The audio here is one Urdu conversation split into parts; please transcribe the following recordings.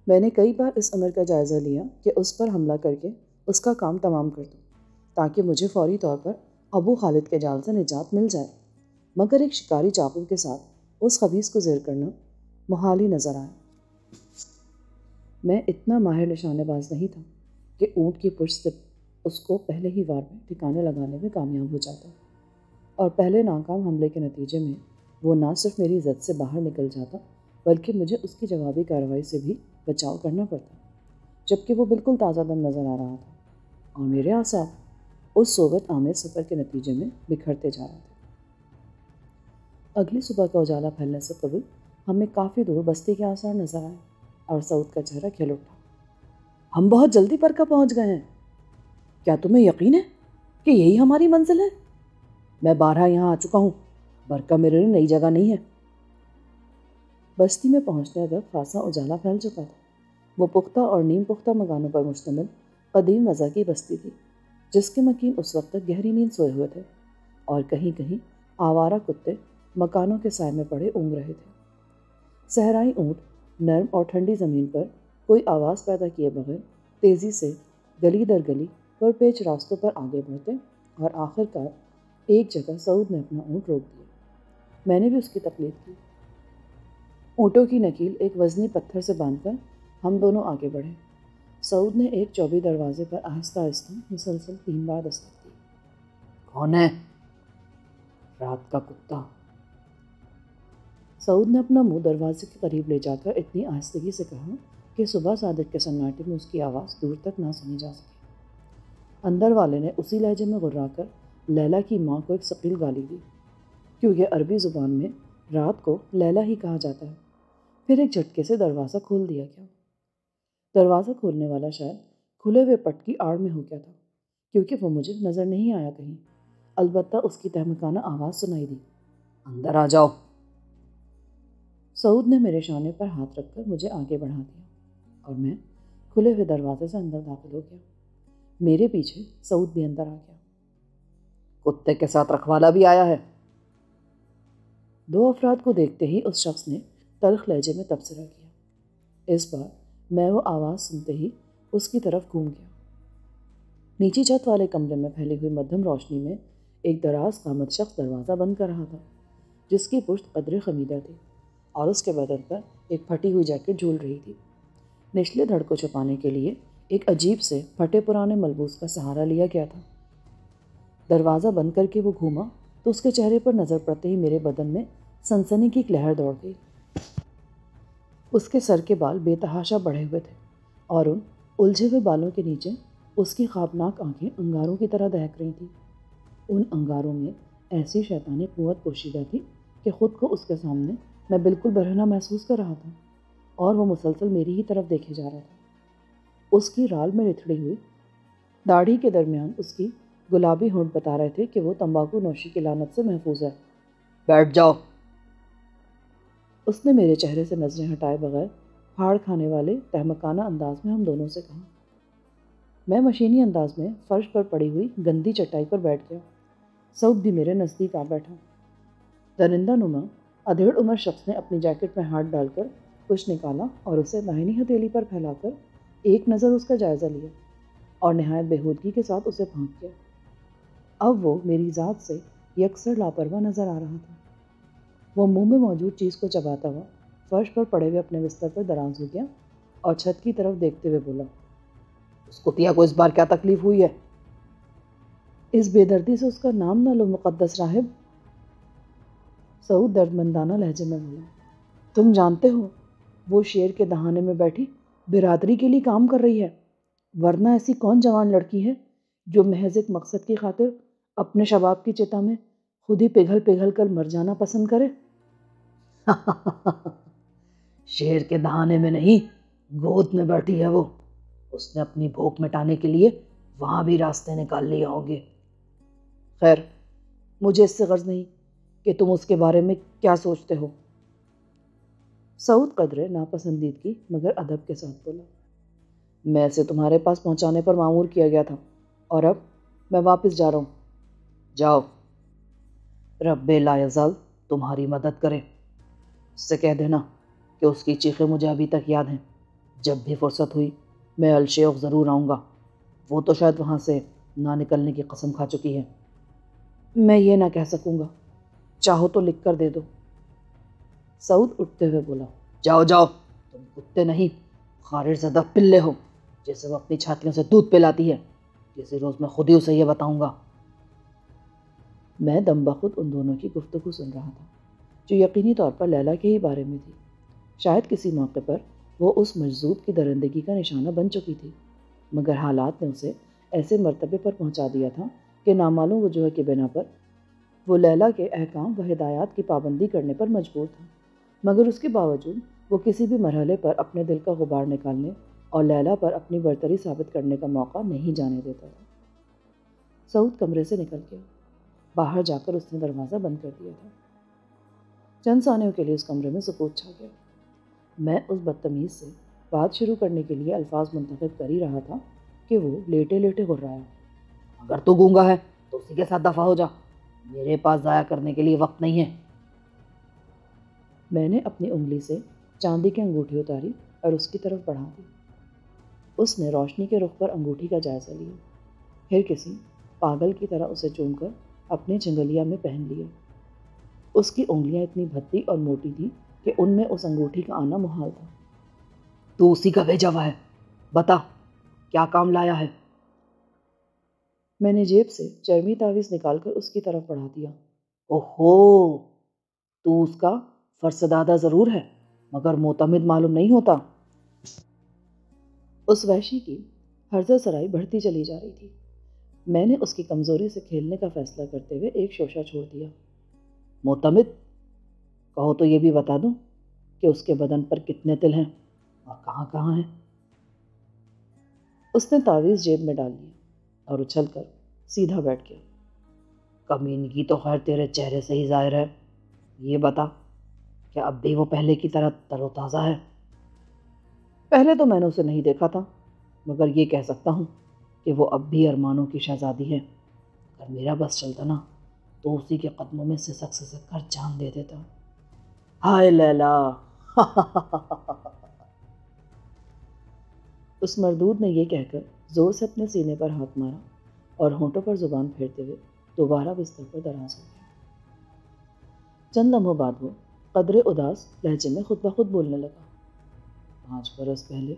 میں نے کئی بار اس امر کا جائزہ لیا کہ اس پر حملہ کر کے اس کا کام تمام کر دوں تاکہ مجھے فوری طور پر ابو خالد کے جال سے نجات مل جائے، مگر ایک شکاری چاقو کے ساتھ اس خبیث کو زیر کرنا محال ہی نظر آیا۔ میں اتنا ماہر نشانے باز نہیں تھا کہ اونٹ کی پشت سے اس کو پہلے ہی وار میں ٹھکانے لگانے میں کامیاب ہو جاتا، اور پہلے ناکام حملے کے نتیجے میں وہ نہ صرف میری زد سے باہر نکل جاتا بلکہ مجھے اس کی جوابی کارروائی سے بھی بچاؤ کرنا پڑتا، جبکہ وہ بالکل تازہ دم نظر آ رہا تھا اور میرے اعصاب اس صوبت آمیز سفر کے نتیجے میں بکھرتے جا رہے تھے۔ اگلی صبح کا اجالا پھیلنے سے قبل ہمیں کافی دور بستی کے آثار نظر آئے اور سعود کا چہرہ کھل اٹھا۔ ہم بہت جلدی برکا پہنچ گئے ہیں، کیا تمہیں یقین ہے کہ یہی ہماری منزل ہے؟ میں بارہا یہاں آ چکا ہوں، برکا میرے لیے نئی جگہ نہیں ہے۔ بستی میں پہنچنے تک خاصا اجالا پھیل چکا تھا۔ وہ پختہ اور نیم پختہ مکانوں پر مشتمل قدیم وضع کی بستی تھی، جس کے مکین اس وقت تک گہری نیند سوئے ہوئے تھے اور کہیں کہیں آوارہ کتے مکانوں کے سائے میں پڑے اونگ رہے تھے۔ صحرائی اونٹ نرم اور ٹھنڈی زمین پر کوئی آواز پیدا کیے بغیر تیزی سے گلی در گلی پر پیچ راستوں پر آگے بڑھتے اور آخر کار ایک جگہ سعود نے اپنا اونٹ روک دیا۔ میں نے بھی اس کی تقلید کی۔ اونٹوں کی نکیل ایک وزنی پتھر سے باندھ کر ہم دونوں آگے بڑھے۔ سعود نے ایک چوبی دروازے پر آہستہ آہستہ مسلسل 3 بار دستک دی۔ کون ہے؟ رات کا کتا۔ سعود نے اپنا منہ دروازے کے قریب لے جا کر اتنی آہستگی سے کہا کہ صبح صادق کے سناٹے میں اس کی آواز دور تک نہ سنی جا سکی۔ اندر والے نے اسی لہجے میں غرا کر لیلا کی ماں کو ایک ثقیل گالی دی، کیونکہ عربی زبان میں رات کو لیلا ہی کہا جاتا ہے۔ پھر ایک جھٹکے سے دروازہ کھول دیا گیا۔ دروازہ کھولنے والا شاید کھلے ہوئے پٹ کی آڑ میں ہو گیا تھا، کیونکہ وہ مجھے نظر نہیں آیا کہیں، البتہ اس کی تہمکانہ آواز سنائی دی۔ اندر آ جاؤ۔ سعود نے میرے شانے پر ہاتھ رکھ کر مجھے آگے بڑھا دیا اور میں کھلے ہوئے دروازے سے اندر داخل ہو گیا۔ میرے پیچھے سعود بھی اندر آ گیا۔ کتے کے ساتھ رکھوالا بھی آیا ہے۔ 2 افراد کو دیکھتے ہی اس شخص نے تلخ لہجے میں تبصرہ کیا۔ اس بار میں وہ آواز سنتے ہی اس کی طرف گھوم گیا۔ نیچی چھت والے کمرے میں پھیلی ہوئی مدھم روشنی میں ایک دراز قامت شخص دروازہ بند کر رہا تھا، جس کی پشت قدرے خمیدہ تھی اور اس کے بدن پر ایک پھٹی ہوئی جیکٹ جھول رہی تھی۔ نچلے دھڑ کو چھپانے کے لیے ایک عجیب سے پھٹے پرانے ملبوس کا سہارا لیا گیا تھا۔ دروازہ بند کر کے وہ گھوما تو اس کے چہرے پر نظر پڑتے ہی میرے بدن میں سنسنی کی ایک لہر دوڑ گئی۔ اس کے سر کے بال بے تحاشا بڑھے ہوئے تھے اور ان الجھے ہوئے بالوں کے نیچے اس کی خوابناک آنکھیں انگاروں کی طرح دہک رہی تھیں۔ ان انگاروں میں ایسی شیطانی قوت پوشیدہ تھی کہ خود کو اس کے سامنے میں بالکل برہنہ محسوس کر رہا تھا، اور وہ مسلسل میری ہی طرف دیکھے جا رہا تھا۔ اس کی رال میں لتھڑی ہوئی داڑھی کے درمیان اس کی گلابی ہونٹ بتا رہے تھے کہ وہ تمباکو نوشی کی لعنت سے محفوظ ہے۔ بیٹھ جاؤ۔ اس نے میرے چہرے سے نظریں ہٹائے بغیر پھاڑ کھانے والے تہمکانہ انداز میں ہم دونوں سے کہا۔ میں مشینی انداز میں فرش پر پڑی ہوئی گندی چٹائی پر بیٹھ گیا۔ سعود بھی میرے نزدیک آ بیٹھا۔ درندہ نما ادھیڑ عمر شخص نے اپنی جیکٹ میں ہاتھ ڈال کر کچھ نکالا اور اسے داہنی ہتھیلی پر پھیلا کر ایک نظر اس کا جائزہ لیا اور نہایت بےہودگی کے ساتھ اسے پھانک گیا۔ اب وہ میری ذات سے یکسر لاپرواہ نظر آ رہا تھا۔ وہ منہ میں موجود چیز کو چباتا ہوا فرش پر پڑے ہوئے اپنے بستر پر دراز ہو گیا اور چھت کی طرف دیکھتے ہوئے بولا، اس کتیا کو اس بار کیا تکلیف ہوئی ہے؟ اس بے دردی سے اس کا نام نہ لو مقدس راہب۔ سعود دردمندانہ لہجے میں بولا، تم جانتے ہو وہ شیر کے دہانے میں بیٹھی برادری کے لیے کام کر رہی ہے، ورنہ ایسی کون جوان لڑکی ہے جو محض ایک مقصد کی خاطر اپنے شباب کی چتا میں خود ہی پگھل پگھل کر مر جانا پسند کرے؟ شیر کے دہانے میں نہیں، گود میں بیٹھی ہے وہ۔ اس نے اپنی بھوک مٹانے کے لیے وہاں بھی راستے نکال لیے ہوں گے۔ خیر، مجھے اس سے غرض نہیں کہ تم اس کے بارے میں کیا سوچتے ہو۔ سعود قدرے ناپسندیدگی مگر ادب کے ساتھ بولا، میں اسے تمہارے پاس پہنچانے پر مامور کیا گیا تھا اور اب میں واپس جا رہا ہوں۔ جاؤ، رب لا یزال تمہاری مدد کرے۔ اس سے کہہ دینا کہ اس کی چیخیں مجھے ابھی تک یاد ہیں۔ جب بھی فرصت ہوئی میں الشیخ ضرور آؤں گا. وہ تو شاید وہاں سے نہ نکلنے کی قسم کھا چکی ہے. میں یہ نہ کہہ سکوں گا. چاہو تو لکھ کر دے دو. سعود اٹھتے ہوئے بولا. جاؤ جاؤ، تم کتے نہیں خارج زدہ پلے ہو جیسے وہ اپنی چھاتیوں سے دودھ پلاتی ہے. کسی روز میں خود ہی اسے یہ بتاؤں گا. میں دم بخود ان دونوں کی گفتگو سن رہا تھا جو یقینی طور پر لیلا کے ہی بارے میں تھی. شاید کسی موقع پر وہ اس مجذوب کی درندگی کا نشانہ بن چکی تھی، مگر حالات نے اسے ایسے مرتبے پر پہنچا دیا تھا کہ نامعلوم وجوہ کی بنا پر وہ لیلا کے احکام و ہدایات کی پابندی کرنے پر مجبور تھا. مگر اس کے باوجود وہ کسی بھی مرحلے پر اپنے دل کا غبار نکالنے اور لیلا پر اپنی برتری ثابت کرنے کا موقع نہیں جانے دیتا تھا. سعود کمرے سے نکل گیا. باہر جا کر اس نے دروازہ بند کر دیا تھا. چند ثانیوں کے لیے اس کمرے میں سکوت چھا گیا. میں اس بدتمیز سے بات شروع کرنے کے لیے الفاظ منتخب کر ہی رہا تھا کہ وہ لیٹے لیٹے غرایا. اگر تو گونگا ہے تو اسی کے ساتھ دفع ہو جا. میرے پاس ضائع کرنے کے لیے وقت نہیں ہے. میں نے اپنی انگلی سے چاندی کی انگوٹھی اتاری اور اس کی طرف بڑھا دی. اس نے روشنی کے رخ پر انگوٹھی کا جائزہ لیا، پھر کسی پاگل کی طرح اسے چوم کر اپنے چنگلیا میں پہن لیا. اس کی انگلیاں اتنی بھدی اور موٹی تھیں کہ ان میں اس انگوٹھی کا آنا محال تھا. تو اسی کا بھیجا ہوا ہے، بتا کیا کام لایا ہے. میں نے جیب سے چرمی تعویذ نکال کر اس کی طرف بڑھا دیا. اوہو، تو اس کا فرزدادہ ضرور ہے مگر معتمد معلوم نہیں ہوتا. اس وحشی کی ہرزہ سرائی بڑھتی چلی جا رہی تھی. میں نے اس کی کمزوری سے کھیلنے کا فیصلہ کرتے ہوئے ایک شوشہ چھوڑ دیا. معتمد؟ کہو تو یہ بھی بتا دوں کہ اس کے بدن پر کتنے تل ہیں اور کہاں کہاں ہیں. اس نے تعویذ جیب میں ڈال لیا اور اچھل کر سیدھا بیٹھ گیا. کمینگی تو خیر تیرے چہرے سے ہی ظاہر ہے. یہ بتا کہ اب بھی وہ پہلے کی طرح تر و تازہ ہے؟ پہلے تو میں نے اسے نہیں دیکھا تھا، مگر یہ کہہ سکتا ہوں کہ وہ اب بھی ارمانوں کی شہزادی ہے. اگر میرا بس چلتا نا تو اسی کے قدموں میں سسک سسک کر جان دے دیتا. ہائے لیلا. اس مردود نے یہ کہہ کر زور سے اپنے سینے پر ہاتھ مارا اور ہونٹوں پر زبان پھیرتے ہوئے دوبارہ بستر پر دراز ہو گیا. چند لمحوں بعد وہ قدرے اداس لہجے میں خود بخود بولنے لگا. 5 برس پہلے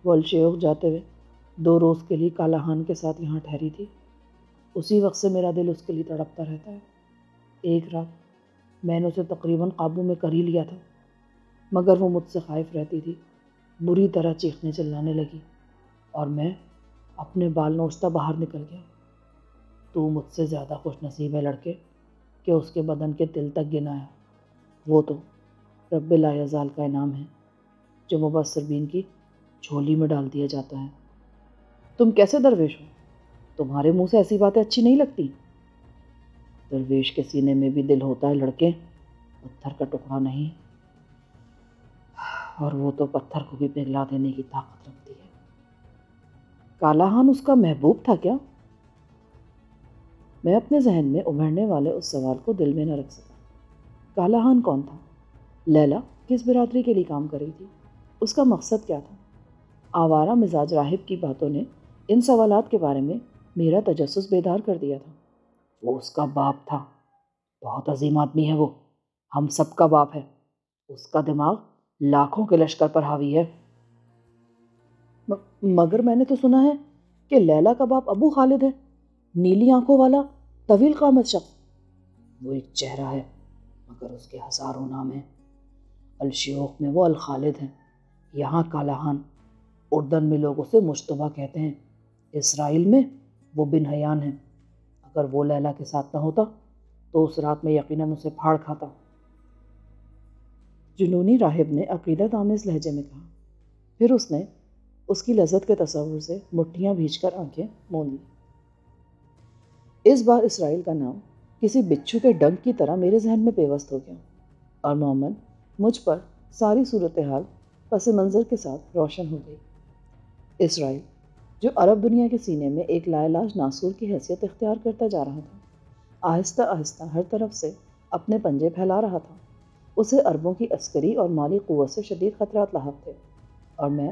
وہ الشیخ جاتے ہوئے 2 روز کے لیے کالاہان کے ساتھ یہاں ٹھہری تھی. اسی وقت سے میرا دل اس کے لیے تڑپتا رہتا ہے. ایک رات میں نے اسے تقریباً قابو میں کر ہی لیا تھا، مگر وہ مجھ سے خائف رہتی تھی. بری طرح چیخنے چلانے لگی اور میں اپنے بال نوچتا باہر نکل گیا. تو مجھ سے زیادہ خوش نصیب ہے لڑکے کہ اس کے بدن کے تل تک گنایا. وہ تو رب لا یزال کا انعام ہے جو مبصر بین کی جھولی میں ڈال دیا جاتا ہے. تم کیسے درویش ہو؟ تمہارے منہ سے ایسی باتیں اچھی نہیں لگتی. درویش کے سینے میں بھی دل ہوتا ہے لڑکے، پتھر کا ٹکڑا نہیں. اور وہ تو پتھر کو بھی پگھلا دینے کی طاقت رکھتی ہے. کالاہان اس کا محبوب تھا کیا؟ میں اپنے ذہن میں ابھرنے والے اس سوال کو دل میں نہ رکھ سکا. کالاہان کون تھا؟ لیلا کس برادری کے لیے کام کر رہی تھی؟ اس کا مقصد کیا تھا؟ آوارہ مزاج راہب کی باتوں نے ان سوالات کے بارے میں میرا تجسس بیدار کر دیا تھا. وہ اس کا باپ تھا. بہت عظیم آدمی ہے وہ، ہم سب کا باپ ہے. اس کا دماغ لاکھوں کے لشکر پر حاوی ہے. مگر میں نے تو سنا ہے کہ لیلا کا باپ ابو خالد ہے، نیلی آنکھوں والا طویل قامت شخص. وہ ایک چہرہ ہے مگر اس کے ہزاروں نام ہیں. الشیوخ میں وہ الخالد ہیں، یہاں کالاہان. اردن میں لوگ اسے مشتبہ کہتے ہیں. اسرائیل میں وہ بن حیان ہیں. اگر وہ لیلا کے ساتھ نہ ہوتا تو اس رات میں یقیناً اسے پھاڑ کھاتا. جنونی راہب نے عقیدت آمیز لہجے میں کہا. پھر اس نے اس کی لذت کے تصور سے مٹھیاں بھیج کر آنکھیں موند لی. اس بار اسرائیل کا نام کسی بچھو کے ڈنک کی طرح میرے ذہن میں پیوست ہو گیا اور مومن مجھ پر ساری صورتحال پس منظر کے ساتھ روشن ہو گئی. اسرائیل جو عرب دنیا کے سینے میں ایک لا علاج ناسور کی حیثیت اختیار کرتا جا رہا تھا، آہستہ آہستہ ہر طرف سے اپنے پنجے پھیلا رہا تھا. اسے عربوں کی عسکری اور مالی قوت سے شدید خطرات لاحق تھے اور میں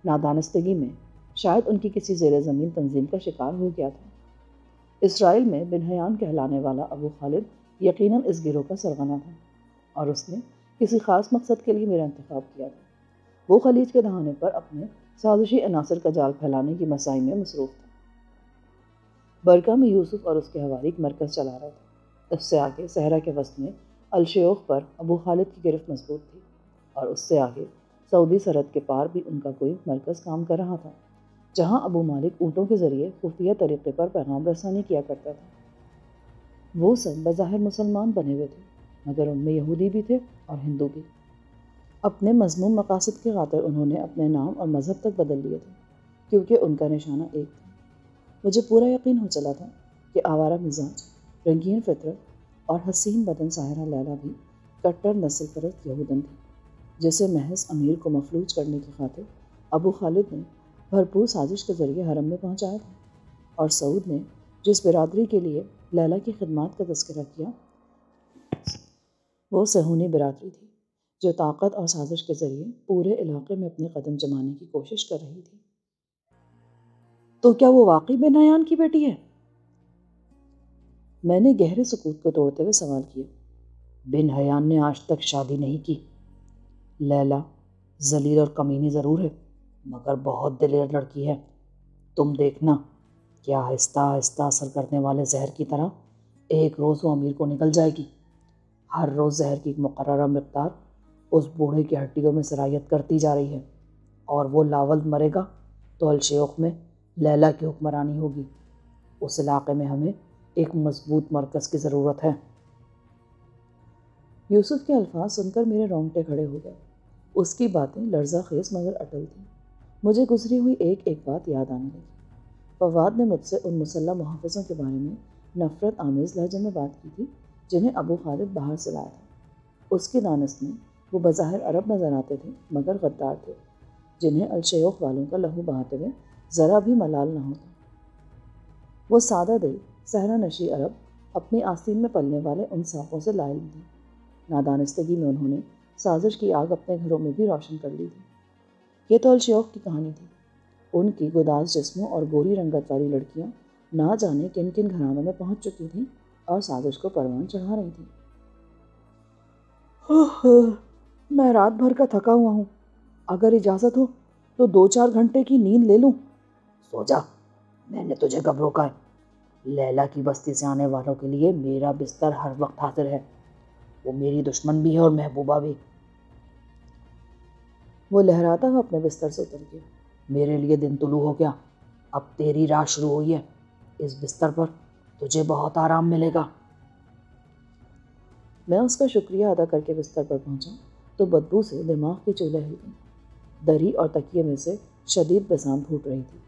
نادانستگی میں شاید ان کی کسی زیر زمین تنظیم کا شکار ہو گیا تھا۔ اسرائیل میں بن حیان کہلانے والا ابو خالد یقیناً اس گروہ کا سرغنہ تھا، اور اس نے کسی خاص مقصد کے لیے میرا انتخاب کیا تھا۔ وہ خلیج کے دہانے پر اپنے سازشی عناصر کا جال پھیلانے کی مساعی میں مصروف تھا۔ برکہ میں یوسف اور اس کے حواریق مرکز چلا رہا تھا۔ اس سے آگے صحرا کے وسط میں الشیوخ پر ابو خالد کی گرفت مضبوط تھی، اور اس سے آگے سعودی سرحد کے پار بھی ان کا کوئی مرکز کام کر رہا تھا، جہاں ابو مالک اونٹوں کے ذریعے خفیہ طریقے پر پیغام رسانی کیا کرتا تھا۔ وہ سب بظاہر مسلمان بنے ہوئے تھے، مگر ان میں یہودی بھی تھے اور ہندو بھی۔ اپنے مذموم مقاصد کے خاطر انہوں نے اپنے نام اور مذہب تک بدل لیے تھے، کیونکہ ان کا نشانہ ایک تھا۔ مجھے پورا یقین ہو چلا تھا کہ آوارہ مزاج، رنگین فطرت اور حسین بدن ساحرہ لیلا بھی کٹر نسل پرست یہودن تھی، جسے محض امیر کو مفلوج کرنے کی خاطر ابو خالد نے بھرپور سازش کے ذریعے حرم میں پہنچایا تھا، اور سعود نے جس برادری کے لیے لیلا کی خدمات کا تذکرہ کیا وہ صہیونی برادری تھی، جو طاقت اور سازش کے ذریعے پورے علاقے میں اپنے قدم جمانے کی کوشش کر رہی تھی۔ تو کیا وہ واقعی بن حیان کی بیٹی ہے؟ میں نے گہرے سکوت کو توڑتے ہوئے سوال کیا۔ بن حیان نے آج تک شادی نہیں کی۔ لیلا ذلیل اور کمینی ضرور ہے، مگر بہت دلیر لڑکی ہے۔ تم دیکھنا کیا آہستہ آہستہ اثر کرنے والے زہر کی طرح ایک روز وہ امیر کو نکل جائے گی۔ ہر روز زہر کی ایک مقررہ مقدار اس بوڑھے کی ہڈیوں میں سرایت کرتی جا رہی ہے، اور وہ لاولد مرے گا تو الشیوخ میں لیلا کی حکمرانی ہوگی۔ اس علاقے میں ہمیں ایک مضبوط مرکز کی ضرورت ہے۔ یوسف کے الفاظ سن کر میرے رونگٹے کھڑے ہو گئے۔ اس کی باتیں لرزہ خیز مگر اٹل تھیں۔ مجھے گزری ہوئی ایک ایک بات یاد آنے لگی۔ فواد نے مجھ سے ان مسلح محافظوں کے بارے میں نفرت آمیز لہجے میں بات کی تھی جنہیں ابو خالد باہر سے لایا تھا۔ اس کی دانست میں وہ بظاہر عرب نظر آتے تھے، مگر غدار تھے، جنہیں الشیوخ والوں کا لہو بہاتے ہوئے ذرا بھی ملال نہ ہوتا۔ وہ سادہ دل صحرا نشی عرب اپنی آستین میں پلنے والے ان سانپوں سے لا علم تھے۔ نادانستگی میں انہوں نے سازش کی آگ اپنے گھروں میں بھی روشن کر لی تھی۔ یہ تو الشیوخ کی کہانی تھی۔ ان کی گداز جسموں اور گوری رنگت والی لڑکیاں نہ جانے کن کن گھرانوں میں پہنچ چکی تھیں اور سازش کو پروان چڑھا رہی تھیں۔ میں رات بھر کا تھکا ہوا ہوں، اگر اجازت ہو تو 2-4 گھنٹے کی نیند لے لوں۔ سو جا، میں نے تجھے کب روکا ہے؟ لیلا کی بستی سے آنے والوں کے لیے میرا بستر ہر وقت حاضر ہے۔ وہ میری دشمن بھی ہے اور محبوبہ بھی۔ وہ لہراتا ہوا اپنے بستر سے اتر گیا۔ میرے لیے دن طلوع ہو گیا، اب تیری رات شروع ہوئی ہے۔ اس بستر پر تجھے بہت آرام ملے گا۔ میں اس کا شکریہ ادا کر کے بستر پر پہنچا تو بدبو سے دماغ کی چولہے ہل گئیں۔ دری اور تکیے میں سے شدید بسام پھوٹ رہی تھی،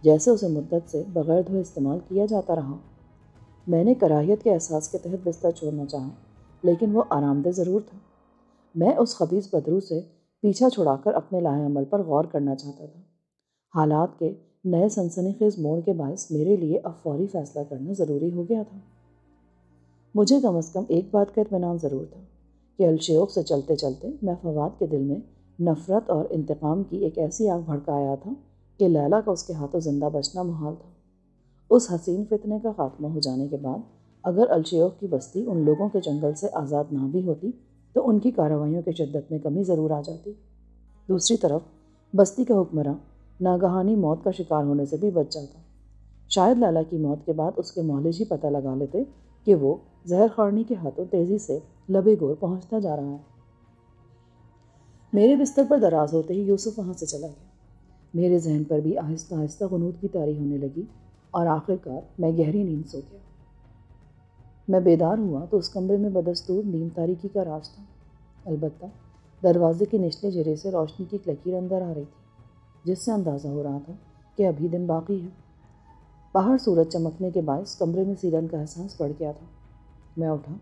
جیسے اسے مدت سے بغیر دھوئے استعمال کیا جاتا رہا۔ میں نے کراہیت کے احساس کے تحت بستر چھوڑنا چاہا، لیکن وہ آرام دہ ضرور تھا۔ میں اس خبیث بدرو سے پیچھا چھڑا کر اپنے لاہ عمل پر غور کرنا چاہتا تھا۔ حالات کے نئے سنسنی خیز موڑ کے باعث میرے لیے اب فوری فیصلہ کرنا ضروری ہو گیا تھا۔ مجھے کم از کم ایک بات کا اطمینان ضرور تھا کہ الشیوخ سے چلتے چلتے میں فواد کے دل میں نفرت اور انتقام کی ایک ایسی آگ بھڑکا آیا تھا کہ لیلا کا اس کے ہاتھوں زندہ بچنا محال تھا۔ اس حسین فتنے کا خاتمہ ہو جانے کے بعد اگر الشیوخ کی بستی ان لوگوں کے جنگل سے آزاد نہ بھی ہوتی تو ان کی کارروائیوں کی شدت میں کمی ضرور آ جاتی۔ دوسری طرف بستی کا حکمراں ناگہانی موت کا شکار ہونے سے بھی بچ جاتا۔ شاید لیلا کی موت کے بعد اس کے مولج ہی پتہ لگا لیتے کہ وہ زہر خورنی کے ہاتھوں تیزی سے لبے گور پہنچتا جا رہا ہے۔ میرے بستر پر دراز ہوتے ہی یوسف وہاں سے چلا گیا۔ میرے ذہن پر بھی آہستہ آہستہ غنود کی طاری ہونے لگی اور آخر کار میں گہری نیند سو گیا۔ میں بیدار ہوا تو اس کمرے میں بدستور نیم تاریکی کا راز تھا۔ البتہ دروازے کی نچلے جرے سے روشنی کی ایک لکیر اندر آ رہی تھی، جس سے اندازہ ہو رہا تھا کہ ابھی دن باقی ہے۔ باہر سورج چمکنے کے باعث کمرے میں سیلن کا احساس بڑھ گیا تھا۔ میں اٹھا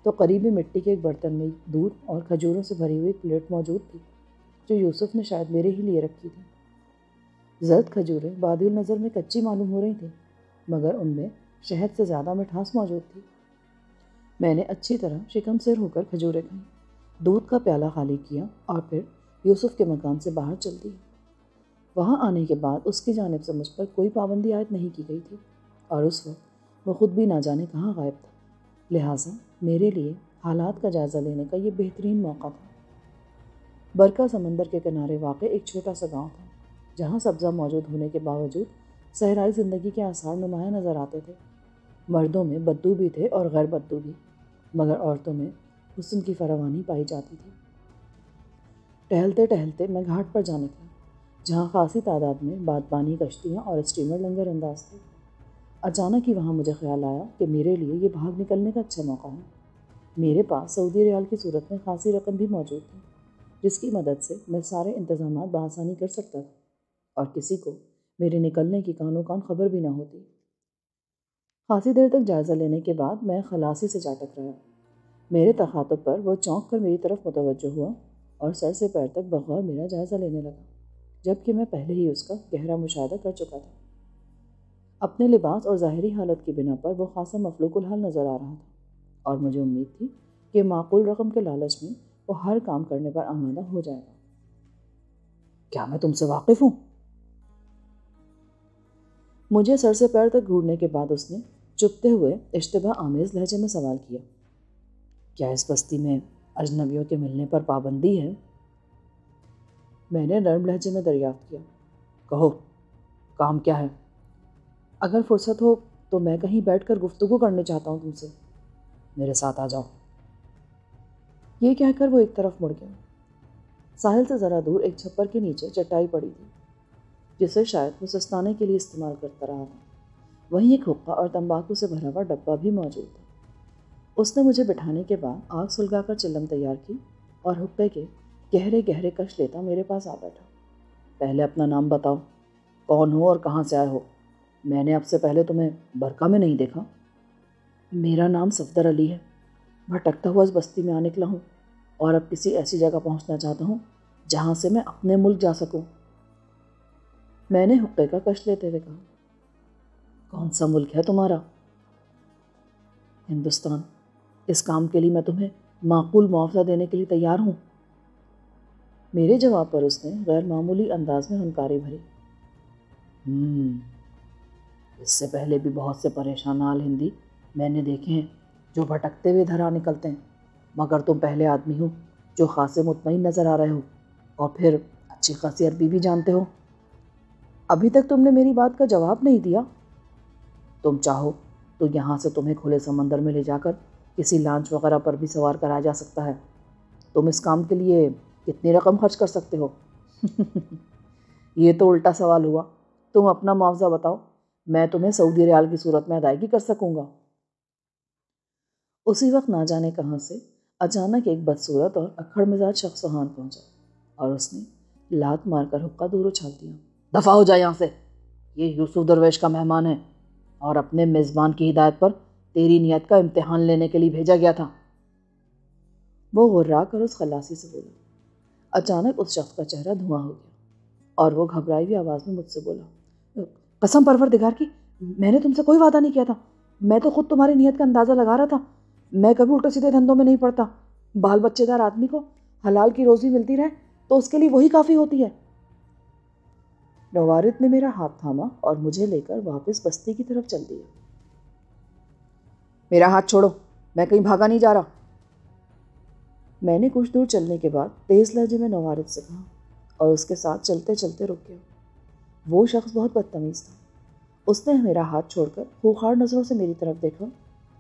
تو قریبی مٹی کے ایک برتن میں دودھ اور کھجوروں سے بھری ہوئی پلیٹ موجود تھی، جو یوسف نے شاید میرے ہی لیے رکھی تھی۔ زرد کھجوریں بادل نظر میں کچی معلوم ہو رہی تھیں، مگر ان میں شہد سے زیادہ مٹھاس موجود تھی۔ میں نے اچھی طرح شکم سیر ہو کر کھجوریں کھائیں، دودھ کا پیالہ خالی کیا اور پھر یوسف کے مکان سے باہر چل دی۔ وہاں آنے کے بعد اس کی جانب سے مجھ پر کوئی پابندی عائد نہیں کی گئی تھی، اور اس وقت وہ خود بھی نہ جانے کہاں غائب تھا۔ لہٰذا میرے لیے حالات کا جائزہ لینے کا یہ بہترین موقع تھا۔ برکا سمندر کے کنارے واقع ایک چھوٹا سا گاؤں تھا، جہاں سبزہ موجود ہونے کے باوجود صحرائی زندگی کے آثار نمایاں نظر آتے تھے۔ مردوں میں بدو بھی تھے اور غیر بدو بھی، مگر عورتوں میں حسن کی فراوانی پائی جاتی تھی۔ ٹہلتے ٹہلتے میں گھاٹ پر جا نکلا، جہاں خاصی تعداد میں بادبانی کشتیاں اور اسٹیمر لنگر انداز تھے۔ اچانک ہی وہاں مجھے خیال آیا کہ میرے لیے یہ بھاگ نکلنے کا اچھا موقع ہے۔ میرے پاس سعودی ریال کی صورت میں خاصی رقم بھی موجود تھی، جس کی مدد سے میں سارے انتظامات بآسانی کر سکتا تھا، اور کسی کو میرے نکلنے کی کانوں کان خبر بھی نہ ہوتی۔ خاصی دیر تک جائزہ لینے کے بعد میں خلاصی سے جا ٹکرایا۔ میرے تخاطب پر وہ چونک کر میری طرف متوجہ ہوا اور سر سے پیر تک بغور میرا جائزہ لینے لگا، جبکہ میں پہلے ہی اس کا گہرا مشاہدہ کر چکا تھا۔ اپنے لباس اور ظاہری حالت کی بنا پر وہ خاصا مفلوق الحال نظر آ رہا تھا، اور مجھے امید تھی کہ معقول رقم کے لالچ میں وہ ہر کام کرنے پر آمادہ ہو جائے گا۔ کیا میں تم سے واقف ہوں؟ مجھے سر سے پیر تک گھورنے کے بعد اس نے چپتے ہوئے اشتباہ آمیز لہجے میں سوال کیا، کیا اس بستی میں اجنبیوں کے ملنے پر پابندی ہے؟ میں نے نرم لہجے میں دریافت کیا، کہو کام کیا ہے؟ اگر فرصت ہو تو میں کہیں بیٹھ کر گفتگو کرنے چاہتا ہوں تم سے، میرے ساتھ آ جاؤ۔ یہ کہہ کر وہ ایک طرف مڑ گیا۔ ساحل سے ذرا دور ایک چھپر کے نیچے چٹائی پڑی تھی، جسے شاید وہ سستانے کے لیے استعمال کرتا رہا تھا۔ وہیں ایک حقہ اور تمباکو سے بھرا ہوا ڈبہ بھی موجود تھا۔ اس نے مجھے بٹھانے کے بعد آگ سلگا کر چلم تیار کی اور حقے کے گہرے گہرے کش لیتا میرے پاس آ بیٹھا۔ پہلے اپنا نام بتاؤ، کون ہو اور کہاں سے آئے ہو؟ میں نے اب سے پہلے تمہیں برکا میں نہیں دیکھا۔ میرا نام صفدر علی ہے، بھٹکتا ہوا اس بستی میں آ نکلا ہوں، اور اب کسی ایسی جگہ پہنچنا چاہتا ہوں جہاں سے میں اپنے ملک جا سکوں۔ میں نے حقے کا کش لیتے ہوئے کہا، کون سا ملک ہے تمہارا؟ ہندوستان۔ اس کام کے لیے میں تمہیں معقول معاوضہ دینے کے لیے تیار ہوں۔ میرے جواب پر اس نے غیر معمولی انداز میں ہنکاری بھری۔ اس سے پہلے بھی بہت سے پریشان حال ہندی میں نے دیکھے ہیں جو بھٹکتے ہوئے ادھر آ نکلتے ہیں، مگر تم پہلے آدمی ہو جو خاصے مطمئن نظر آ رہے ہو، اور پھر اچھی خاصی عربی بھی جانتے ہو۔ ابھی تک تم نے میری بات کا جواب نہیں دیا۔ تم چاہو تو یہاں سے تمہیں کھلے سمندر میں لے جا کر کسی لانچ وغیرہ پر بھی سوار کرایا جا سکتا ہے۔ تم اس کام کے لیے کتنی رقم خرچ کر سکتے ہو؟ یہ تو الٹا سوال ہوا۔ تم اپنا معاوضہ بتاؤ، میں تمہیں سعودی ریال کی صورت میں ادائیگی کر سکوں گا۔ اسی وقت نہ جانے کہاں سے اچانک ایک بدصورت اور اکھڑ مزاج شخص وہاں پہنچا، اور اس نے لات مار کر حقہ دور اچھال دیا۔ دفع ہو جائے یہاں سے، یہ یوسف درویش کا مہمان ہے، اور اپنے میزبان کی ہدایت پر تیری نیت کا امتحان لینے کے لیے بھیجا گیا تھا۔ وہ غرا کر اس خلاصی سے بولا۔ اچانک اس شخص کا چہرہ دھواں ہو گیا، اور وہ گھبرائی ہوئی آواز میں مجھ سے بولا، قسم پروردگار کی، میں نے تم سے کوئی وعدہ نہیں کیا تھا۔ میں تو خود تمہاری نیت کا اندازہ لگا رہا تھا۔ میں کبھی الٹے سیدھے دھندوں میں نہیں پڑتا۔ بال بچے دار آدمی کو حلال کی روزی ملتی رہے تو اس کے لیے وہی کافی ہوتی ہے۔ نوارد نے میرا ہاتھ تھاما اور مجھے لے کر واپس بستی کی طرف چل دیا۔ میرا ہاتھ چھوڑو، میں کہیں بھاگا نہیں جا رہا۔ میں نے کچھ دور چلنے کے بعد تیز لہجے میں نوارد سے کہا، اور اس کے ساتھ چلتے چلتے رک گیا۔ وہ شخص بہت بدتمیز تھا۔ اس نے میرا ہاتھ چھوڑ کر خوخار نظروں سے میری طرف دیکھا،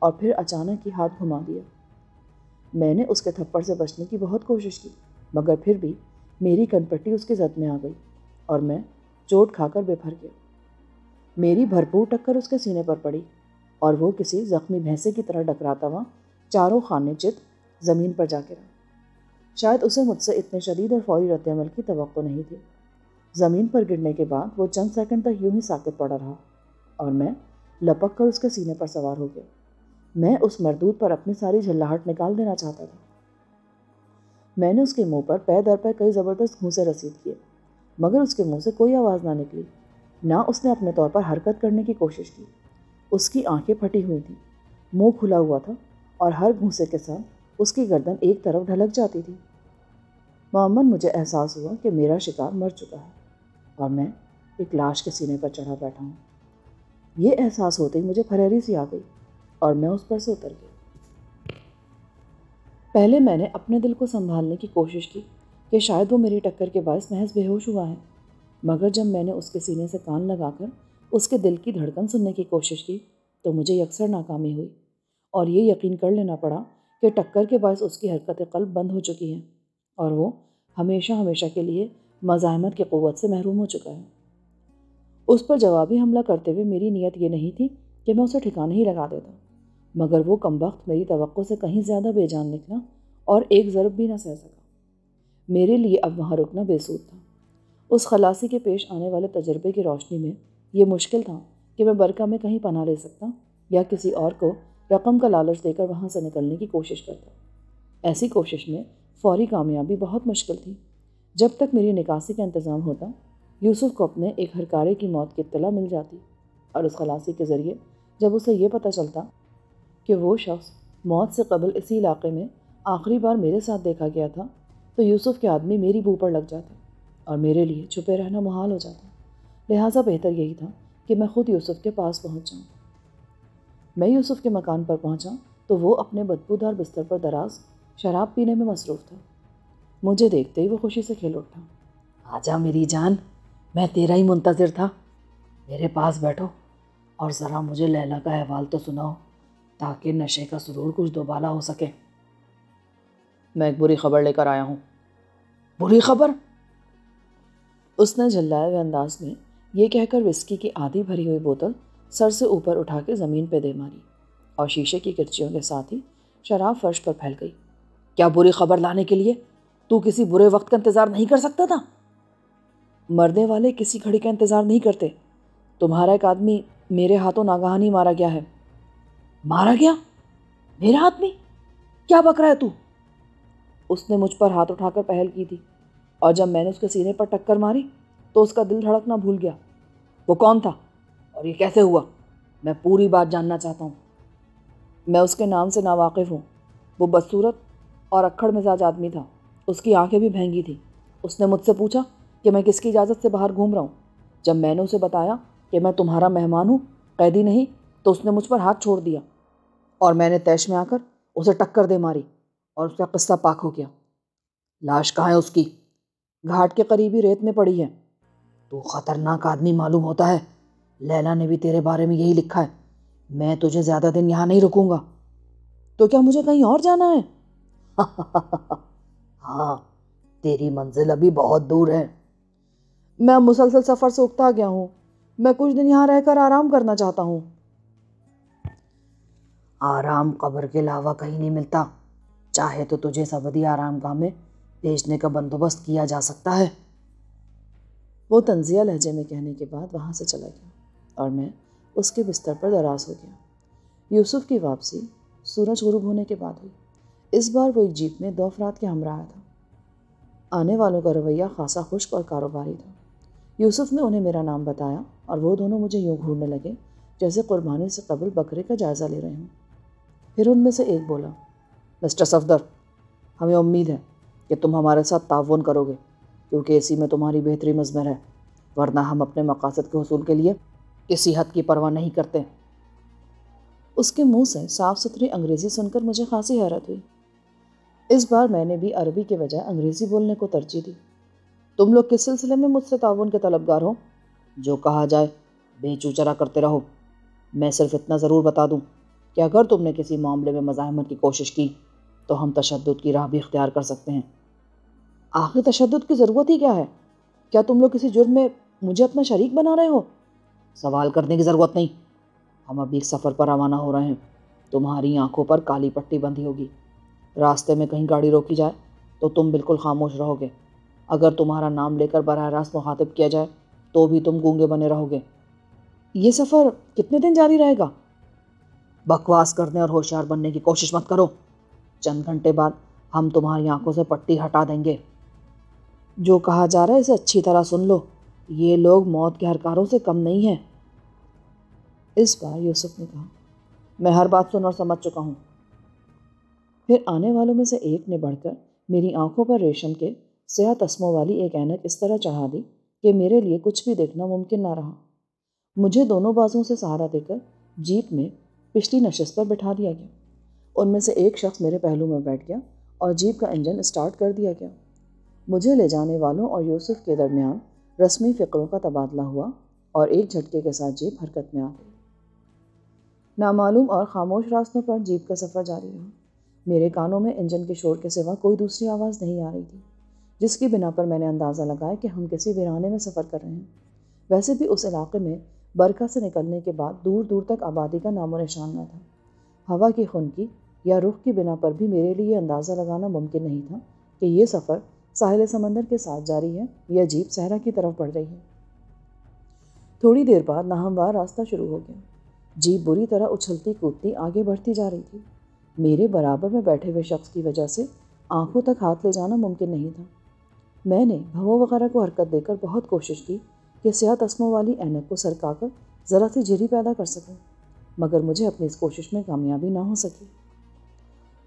اور پھر اچانک ہی ہاتھ گھما دیا۔ میں نے اس کے تھپڑ سے بچنے کی بہت کوشش کی، مگر پھر بھی میری کنپٹی اس کی زد میں آ گئی، اور میں چوٹ کھا کر بے پھر گیا۔ میری بھرپور ٹکر اس کے سینے پر پڑی، اور وہ کسی زخمی بھینسے کی طرح ڈکراتا ہوا چاروں خانے چت زمین پر جا گرا۔ شاید اسے مجھ سے اتنے شدید اور فوری رد عمل کی توقع نہیں تھی۔ زمین پر گرنے کے بعد وہ چند سیکنڈ تک یوں ہی ساکت پڑا رہا، اور میں لپک کر اس کے سینے پر سوار ہو گیا۔ میں اس مردود پر اپنی ساری جھلاہٹ نکال دینا چاہتا تھا۔ میں نے اس کے منہ پر پے در پے کئی زبردست گھونسے رسید کیے، مگر اس کے منہ سے کوئی آواز نہ نکلی، نہ اس نے اپنے طور پر حرکت کرنے کی کوشش کی۔ اس کی آنکھیں پھٹی ہوئی تھیں، منہ کھلا ہوا تھا، اور ہر گھونسے کے ساتھ اس کی گردن ایک طرف ڈھلک جاتی تھی۔ معمولاً مجھے احساس ہوا کہ میرا شکار مر چکا ہے۔ اور میں ایک لاش کے سینے پر چڑھا بیٹھا ہوں۔ یہ احساس ہوتے ہی مجھے پھریری سی آ گئی اور میں اس پر سے اتر گیا۔ پہلے میں نے اپنے دل کو سنبھالنے کی کوشش کی کہ شاید وہ میری ٹکر کے باعث محض بے ہوش ہوا ہے، مگر جب میں نے اس کے سینے سے کان لگا کر اس کے دل کی دھڑکن سننے کی کوشش کی تو مجھے یکسر ناکامی ہوئی، اور یہ یقین کر لینا پڑا کہ ٹکر کے باعث اس کی حرکت قلب بند ہو چکی ہے اور وہ ہمیشہ کے لیے مزاحمت کی قوت سے محروم ہو چکا ہے۔ اس پر جوابی حملہ کرتے ہوئے میری نیت یہ نہیں تھی کہ میں اسے ٹھکانے ہی لگا دیتا، مگر وہ کمبخت میری توقع سے کہیں زیادہ بے جان نکلا اور ایک ضرب بھی نہ سہ سکا۔ میرے لیے اب وہاں رکنا بے سود تھا۔ اس خلاصی کے پیش آنے والے تجربے کی روشنی میں یہ مشکل تھا کہ میں برقع میں کہیں پناہ لے سکتا یا کسی اور کو رقم کا لالچ دے کر وہاں سے نکلنے کی کوشش کرتا۔ ایسی کوشش میں فوری کامیابی بہت مشکل تھی۔ جب تک میری نکاسی کا انتظام ہوتا، یوسف کو اپنے ایک ہرکارے کی موت کی اطلاع مل جاتی، اور اس خلاصی کے ذریعے جب اسے یہ پتہ چلتا کہ وہ شخص موت سے قبل اسی علاقے میں آخری بار میرے ساتھ دیکھا گیا تھا، تو یوسف کے آدمی میری بو پر لگ جاتے اور میرے لیے چھپے رہنا محال ہو جاتا۔ لہٰذا بہتر یہی تھا کہ میں خود یوسف کے پاس پہنچ جاؤں۔ میں یوسف کے مکان پر پہنچا تو وہ اپنے بدبودار بستر پر دراز شراب پینے میں مصروف تھا۔ مجھے دیکھتے ہی وہ خوشی سے کھل اٹھا۔ آجا میری جان، میں تیرا ہی منتظر تھا، میرے پاس بیٹھو اور ذرا مجھے لیلا کا احوال تو سناؤ تاکہ نشے کا سرور کچھ دوبالا ہو سکے۔ میں ایک بری خبر لے کر آیا ہوں۔ بری خبر؟ اس نے جھلائے ہوئے انداز میں یہ کہہ کر وسکی کی آدھی بھری ہوئی بوتل سر سے اوپر اٹھا کے زمین پہ دے ماری اور شیشے کی کرچیوں کے ساتھ ہی شراب فرش پر پھیل گئی۔ کیا بری خبر لانے کے لیے تو کسی برے وقت کا انتظار نہیں کر سکتا تھا؟ مرنے والے کسی گھڑی کا انتظار نہیں کرتے۔ تمہارا ایک آدمی میرے ہاتھوں ناگہانی مارا گیا ہے۔ مارا گیا؟ میرا آدمی؟ کیا بک رہا ہے تو؟ اس نے مجھ پر ہاتھ اٹھا کر پہل کی تھی، اور جب میں نے اس کے سینے پر ٹکر ماری تو اس کا دل دھڑکنا بھول گیا۔ وہ کون تھا اور یہ کیسے ہوا؟ میں پوری بات جاننا چاہتا ہوں۔ میں اس کے نام سے ناواقف ہوں۔ وہ بدصورت اور اکھڑ مزاج آدمی تھا۔ اس کی آنکھیں بھی بھینگی تھیں۔ اس نے مجھ سے پوچھا کہ میں کس کی اجازت سے باہر گھوم رہا ہوں۔ جب میں نے اسے بتایا کہ میں تمہارا مہمان ہوں، قیدی نہیں، تو اس نے مجھ پر ہاتھ چھوڑ دیا اور میں نے تیش میں آ کر اسے ٹکر دے ماری اور اس کا قصہ پاک ہو گیا۔ لاش کہاں ہے اس کی؟ گھاٹ کے قریبی ریت میں پڑی ہے۔ تو خطرناک آدمی معلوم ہوتا ہے۔ لیلا نے بھی تیرے بارے میں یہی لکھا ہے۔ میں تجھے زیادہ دن یہاں نہیں رکوں گا۔ تو کیا مجھے کہیں اور جانا ہے؟ ہاں، تیری منزل ابھی بہت دور ہے۔ میں مسلسل سفر سے اکتا گیا ہوں۔ میں کچھ دن یہاں رہ کر آرام کرنا چاہتا ہوں۔ آرام قبر کے علاوہ کہیں نہیں ملتا۔ چاہے تو تجھے سبدی آرام گاہ میں بھیجنے کا بندوبست کیا جا سکتا ہے۔ وہ طنزیہ لہجے میں کہنے کے بعد وہاں سے چلا گیا اور میں اس کے بستر پر دراز ہو گیا۔ یوسف کی واپسی سورج غروب ہونے کے بعد ہوئی۔ اس بار وہ ایک جیپ میں 2 افراد کے ہمراہ تھا۔ آنے والوں کا رویہ خاصا خشک اور کاروباری تھا۔ یوسف نے انہیں میرا نام بتایا اور وہ دونوں مجھے یوں گھورنے لگے جیسے قربانی سے قبل بکرے کا جائزہ لے رہے ہوں۔ پھر ان میں سے ایک بولا، مسٹر صفدر، ہمیں امید ہے کہ تم ہمارے ساتھ تعاون کرو گے، کیونکہ اسی میں تمہاری بہتری مضمر ہے، ورنہ ہم اپنے مقاصد کے حصول کے لیے کسی حد کی پرواہ نہیں کرتے۔ اس کے منہ سے صاف ستھری انگریزی سن کر مجھے خاصی حیرت ہوئی۔ اس بار میں نے بھی عربی کے بجائے انگریزی بولنے کو ترجیح دی۔ تم لوگ کس سلسلے میں مجھ سے تعاون کے طلبگار ہو؟ جو کہا جائے بے چوچرا کرتے رہو۔ میں صرف اتنا ضرور بتا دوں کہ اگر تم نے کسی معاملے میں مزاحمت کی کوشش کی تو ہم تشدد کی راہ بھی اختیار کر سکتے ہیں۔ آخر تشدد کی ضرورت ہی کیا ہے؟ کیا تم لوگ کسی جرم میں مجھے اپنا شریک بنا رہے ہو؟ سوال کرنے کی ضرورت نہیں۔ ہم ابھی ایک سفر پر روانہ ہو رہے ہیں۔ تمہاری آنکھوں پر کالی پٹی بندھی ہوگی۔ راستے میں کہیں گاڑی روکی جائے تو تم بالکل خاموش رہو گے۔ اگر تمہارا نام لے کر براہ راست مخاطب کیا جائے تو بھی تم گونگے بنے رہو گے۔ یہ سفر کتنے دن جاری رہے گا؟ بکواس کرنے اور ہوشیار بننے کی کوشش مت کرو۔ چند گھنٹے بعد ہم تمہاری آنکھوں سے پٹی ہٹا دیں گے۔ جو کہا جا رہا ہے اسے اچھی طرح سن لو۔ یہ لوگ موت کے ہرکاروں سے کم نہیں ہیں۔ اس بار یوسف نے کہا، میں ہر بات سن اور سمجھ چکا ہوں۔ پھر آنے والوں میں سے ایک نے بڑھ کر میری آنکھوں پر ریشم کے سیاہ تسموں والی ایک اینک اس طرح چڑھا دی کہ میرے لیے کچھ بھی دیکھنا ممکن نہ رہا۔ مجھے دونوں بازوؤں سے سہارا دے کر جیپ میں پچھلی نشست پر بٹھا دیا گیا۔ ان میں سے ایک شخص میرے پہلو میں بیٹھ گیا اور جیپ کا انجن اسٹارٹ کر دیا گیا۔ مجھے لے جانے والوں اور یوسف کے درمیان رسمی فقروں کا تبادلہ ہوا اور ایک جھٹکے کے ساتھ جیپ حرکت میں آ گئی۔ نامعلوم اور خاموش راستوں پر جیپ کا سفر جاری رہا۔ میرے کانوں میں انجن کے شور کے سوا کوئی دوسری آواز نہیں آ رہی تھی، جس کی بنا پر میں نے اندازہ لگایا کہ ہم کسی ویرانے میں سفر کر رہے ہیں۔ ویسے بھی اس علاقے میں برکھا سے نکلنے کے بعد دور دور تک آبادی کا نام و نشان نہ تھا۔ ہوا کی خنکی یا رخ کی بنا پر بھی میرے لیے اندازہ لگانا ممکن نہیں تھا کہ یہ سفر ساحل سمندر کے ساتھ جاری ہے یا جیپ صحرا کی طرف بڑھ رہی ہے۔ تھوڑی دیر بعد ناہموار راستہ شروع ہو گیا۔ جیپ بری طرح اچھلتی کودتی آگے بڑھتی جا رہی تھی۔ میرے برابر میں بیٹھے ہوئے شخص کی وجہ سے آنکھوں تک ہاتھ لے جانا ممکن نہیں تھا۔ میں نے بھووں وغیرہ کو حرکت دے کر بہت کوشش کی کہ سیاہ تسموں والی اینک کو سرکا کر ذرا سی جھری پیدا کر سکوں، مگر مجھے اپنی اس کوشش میں کامیابی نہ ہو سکی۔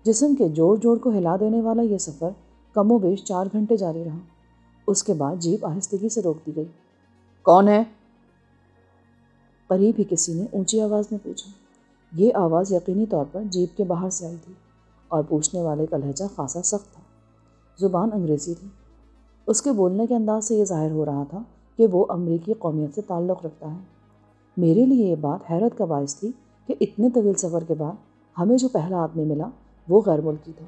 جسم کے جوڑ جوڑ کو ہلا دینے والا یہ سفر کم و بیش 4 گھنٹے جاری رہا۔ اس کے بعد جیپ آہستگی سے روک دی گئی۔ کون ہے؟ قریب ہی کسی نے اونچی آواز میں پوچھا۔ یہ آواز یقینی طور پر جیپ کے باہر سے آئی تھی اور پوچھنے والے کا لہجہ خاصا سخت تھا۔ زبان انگریزی تھی۔ اس کے بولنے کے انداز سے یہ ظاہر ہو رہا تھا کہ وہ امریکی قومیت سے تعلق رکھتا ہے۔ میرے لیے یہ بات حیرت کا باعث تھی کہ اتنے طویل سفر کے بعد ہمیں جو پہلا آدمی ملا وہ غیر ملکی تھا۔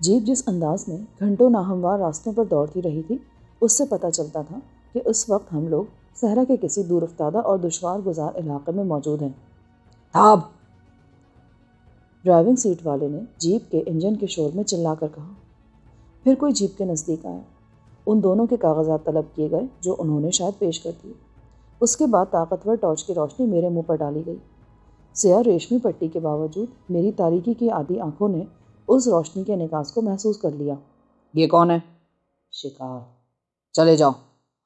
جیپ جس انداز میں گھنٹوں ناہموار راستوں پر دوڑتی رہی تھی، اس سے پتہ چلتا تھا کہ اس وقت ہم لوگ صحرا کے کسی دور افتادہ اور دشوار گزار علاقے میں موجود ہیں۔ تھاب! ڈرائیونگ سیٹ والے نے جیپ کے انجن کے شور میں چلا کر کہا۔ پھر کوئی جیپ کے نزدیک آیا۔ ان دونوں کے کاغذات طلب کیے گئے جو انہوں نے شاید پیش کر دیے۔ اس کے بعد طاقتور ٹارچ کی روشنی میرے منہ پر ڈالی گئی۔ سیاہ ریشمی پٹی کے باوجود میری تاریکی کی عادی آنکھوں نے اس روشنی کے انعکاس کو محسوس کر لیا۔ یہ کون ہے؟ شکار۔ چلے جاؤ،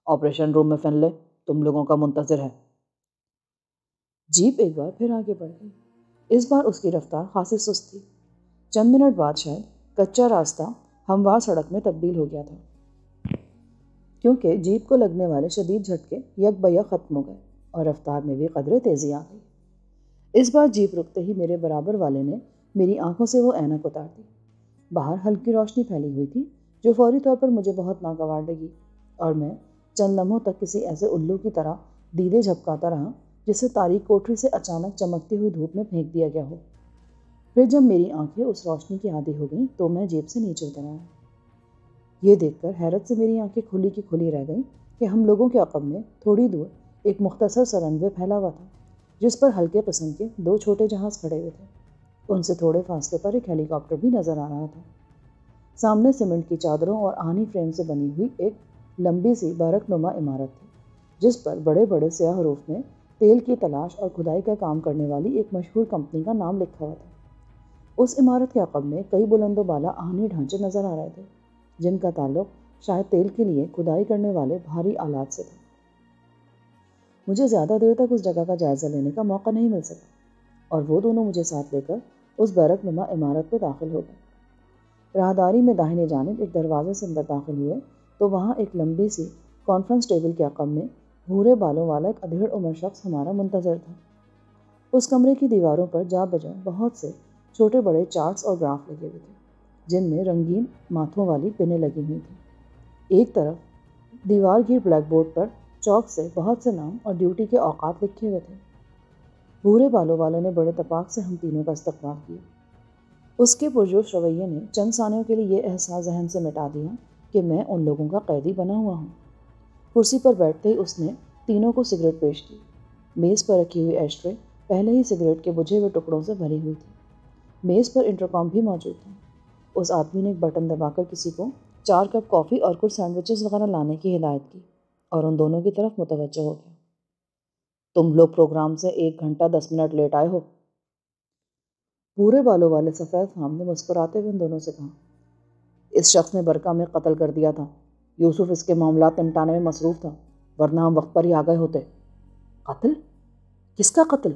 آپریشن روم میں فن لے تم لوگوں کا منتظر ہے۔ جیپ ایک بار پھر آگے بڑھ گئی۔ اس بار اس کی رفتار خاصی سست تھی۔ چند منٹ بعد شاید کچا راستہ ہموار سڑک میں تبدیل ہو گیا تھا، کیونکہ جیپ کو لگنے والے شدید جھٹکے یک بیک ختم ہو گئے اور رفتار میں بھی قدرے تیزی آ گئی۔ اس بار جیپ رکتے ہی میرے برابر والے نے میری آنکھوں سے وہ اینک اتار دی۔ باہر ہلکی روشنی پھیلی ہوئی تھی جو فوری طور پر مجھے بہت ناگوار لگی، اور میں چند لمحوں تک کسی ایسے الو کی طرح دیدے جھپکاتا رہا جسے تاریک کوٹری سے اچانک چمکتی ہوئی دھوپ میں پھینک دیا گیا ہو۔ پھر جب میری آنکھیں اس روشنی کی عادی ہو گئیں تو میں جیپ سے نیچے اتر آیا۔ یہ دیکھ کر حیرت سے میری آنکھیں کھلی کی کھلی رہ گئیں کہ ہم لوگوں کے عقب میں تھوڑی دور ایک مختصر سا رن وے پھیلا ہوا تھا، جس پر ہلکے قسم کے 2 چھوٹے جہاز کھڑے ہوئے تھے۔ ان سے تھوڑے فاصلے پر ایک ہیلی کاپٹر بھی نظر آ رہا تھا۔ سامنے سیمنٹ کی چادروں اور آہنی فریم سے بنی ہوئی ایک لمبی سی بارک نما عمارت تھی، جس پر بڑے بڑے سیاہ حروف میں تیل کی تلاش اور کھدائی کا کام کرنے والی ایک مشہور کمپنی کا نام لکھا ہوا تھا۔ اس عمارت کے عقب میں کئی بلند و بالا آہنی ڈھانچے نظر آ رہے تھے، جن کا تعلق شاید تیل کے لیے کھدائی کرنے والے بھاری آلات سے تھا۔ مجھے زیادہ دیر تک اس جگہ کا جائزہ لینے کا موقع نہیں مل سکا، اور وہ دونوں مجھے ساتھ لے کر اس بارک نما عمارت میں داخل ہو گئے۔ راہداری میں داہنی جانب ایک دروازے سے اندر داخل ہوئے تو وہاں ایک لمبی سی کانفرنس ٹیبل کے عقب میں بھورے بالوں والا ایک ادھیڑ عمر شخص ہمارا منتظر تھا۔ اس کمرے کی دیواروں پر جا بجا بہت سے چھوٹے بڑے چارٹس اور گراف لگے ہوئے تھے، جن میں رنگین ماتھوں والی پنیں لگی ہوئی تھیں۔ ایک طرف دیوار گیر بلیک بورڈ پر چاک سے بہت سے نام اور ڈیوٹی کے اوقات لکھے ہوئے تھے۔ بھورے بالوں والے نے بڑے تپاک سے ہم تینوں کا استقبال کیا۔ اس کے پرجوش رویے نے چند ثانیوں کے لیے یہ احساس ذہن سے مٹا دیا کہ میں ان لوگوں کا قیدی بنا ہوا ہوں۔ کرسی پر بیٹھتے ہی اس نے تینوں کو سگریٹ پیش کی۔ میز پر رکھی ہوئی ایش ٹرے پہلے ہی سگریٹ کے بجھے ہوئے ٹکڑوں سے بھری ہوئی تھی۔ میز پر انٹرکام بھی موجود تھا۔ اس آدمی نے ایک بٹن دبا کر کسی کو 4 کپ کافی اور کچھ سینڈوچز وغیرہ لانے کی ہدایت کی اور ان دونوں کی طرف متوجہ ہو گیا۔ تم لوگ پروگرام سے 1 گھنٹہ 10 منٹ لیٹ آئے ہو۔ بھورے بالوں والے سفید خام نے مسکراتے ہوئے ان دونوں سے کہا۔ اس شخص نے برکھا میں قتل کر دیا تھا۔ یوسف اس کے معاملات نمٹانے میں مصروف تھا، ورنہ ہم وقت پر ہی آ گئے ہوتے۔ قتل؟ کس کا قتل؟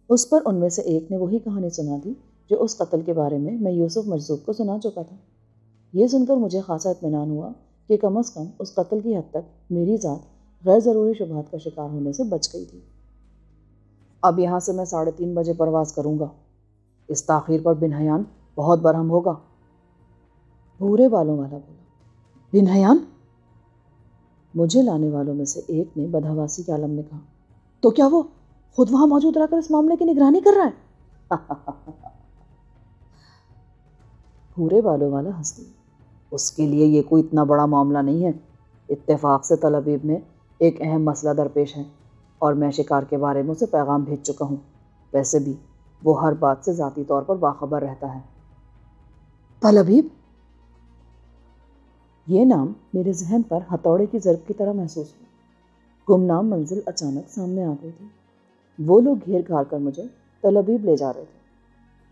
اس پر ان میں سے ایک نے وہی کہانی سنا دی جو اس قتل کے بارے میں یوسف مجذوب کو سنا چکا تھا۔ یہ سن کر مجھے خاصا اطمینان ہوا کہ کم از کم اس قتل کی حد تک میری ذات غیر ضروری شبہات کا شکار ہونے سے بچ گئی تھی۔ اب یہاں سے میں 3:30 بجے پرواز کروں گا، اس تاخیر پر بن حیان بہت برہم ہوگا۔ بھورے بالوں والا بولا۔ بن حیان؟ مجھے لانے والوں میں سے ایک نے بدحواسی کے عالم میں کہا۔ تو کیا وہ خود وہاں موجود رہ کر اس معاملے کی نگرانی کر رہا ہے؟ بھورے بالوں والا ہنس دیا۔ اس کے لیے یہ کوئی اتنا بڑا معاملہ نہیں ہے۔ اتفاق سے تل ابیب میں ایک اہم مسئلہ درپیش ہے اور میں شکار کے بارے میں اسے پیغام بھیج چکا ہوں۔ ویسے بھی وہ ہر بات سے ذاتی طور پر باخبر رہتا ہے۔ تل ابیب؟ یہ نام میرے ذہن پر ہتھوڑے کی ضرب کی طرح محسوس ہوا۔ گمنام منزل اچانک سامنے آ گئی تھی۔ وہ لوگ گھیر گھار کر مجھے تل ابیب لے جا رہے تھے۔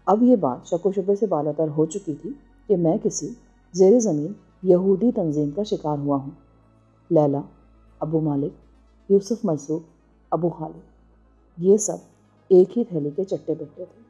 اب یہ بات شک و شبے سے بالاتر ہو چکی تھی کہ میں کسی زیر زمین یہودی تنظیم کا شکار ہوا ہوں۔ لیلا، ابو مالک، یوسف مرزوق، ابو خالد، یہ سب ایک ہی تھیلی کے چٹے بٹے تھے۔